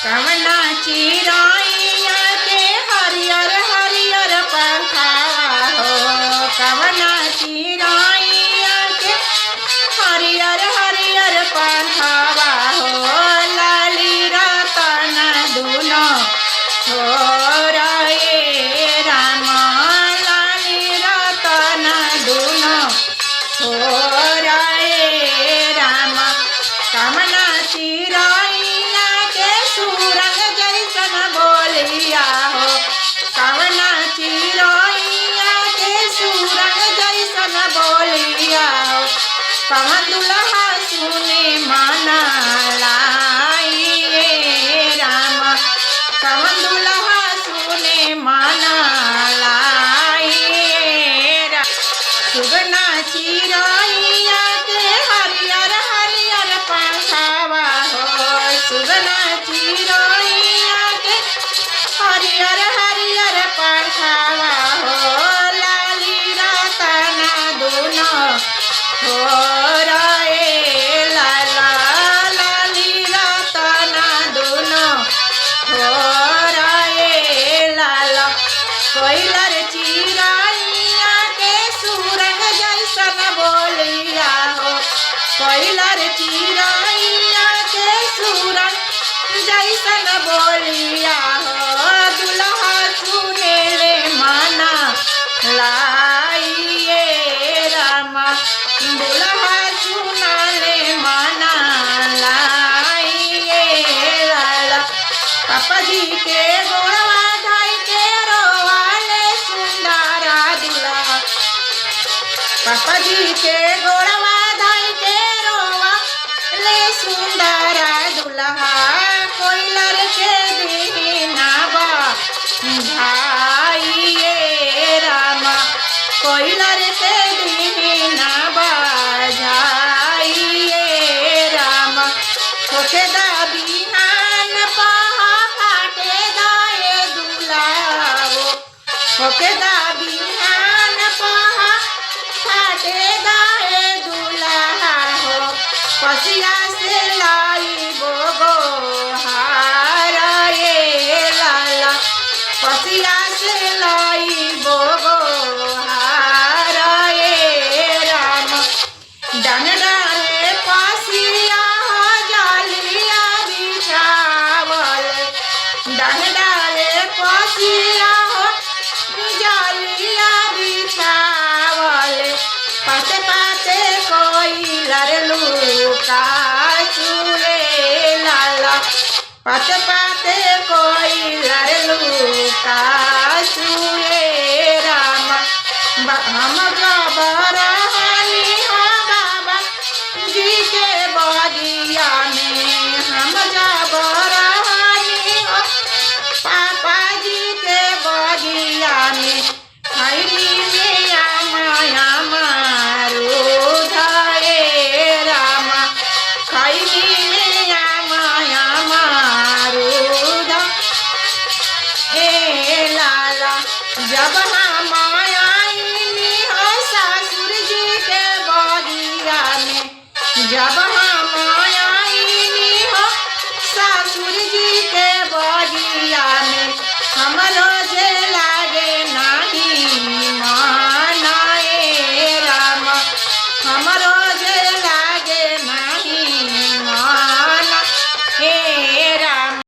कवना चिरैया के हरियर हरियर पंखावा हो, कवना चिरैया के हरियर हरियर पंखावा हो, लाली रतन दुनो हो रे राम, लाली रतन दुनो हो रे राम। कवना चिरैया के सुरंग जैसन बोलिया हो, कवना चिरैया के सुरंग जैसन बोलिया हो, कवन दुल्हा सुने मना लाइए राम, कवन दुल्हा सुने मना लाइए राम। सुगना चिरैया के हरियर हरियर पंखावा हो, सुगना चिरैया के हरियर हरियर पंखावा हो, लाली रतन दुनो हो रे लाला, लाली रतन दुनो हो रे लाला। कोइलर चिरैया के सुरंग जैसन बोलिया हो, कोइलर चिरैया के सुरंग जैसन बोलिया हो, दुल्हा सुने ले मना लाइए राम, दुल्हा सुना ले मना लाइए लाला। पापा जी के गोड़वा धाई के रोवाले सुंदरा दुल्हा, पापा जी के गोड़वा धाई के रोवा ले सुंदरा दुल्हा, कोइलर के दीना बा भाइये राम, कोइलर के दीना बा जाइए राम। होके दा बिहान पहा फाटे दाए दुल्हा हो, होके दा बिहान पहा फाटे दाए दुल्हा हो, पसिया से लाई गोगो हार ये लाला, पसिया से लाई गोगो हार ये राम। डंडा पसिया हो जालिया बिछावल, डंडा पसिया हो जालिया बिछावल, पाते पाते कोइलर लुका चुए लाला, पाते पाते कोइलर लुका चुए राम। हम जबरहानी हो बाबा जी के बगिया में, हम जबरहानी हो पापा जी के बगिया में, खैनी में आमा अमरूद रे राम, खैनी में आमा अमरूद ए लाला। जब हम आईनी हो ससुर जी के बगिया में, जब हम आईनी हो ससुर जी के बगिया में, हमरो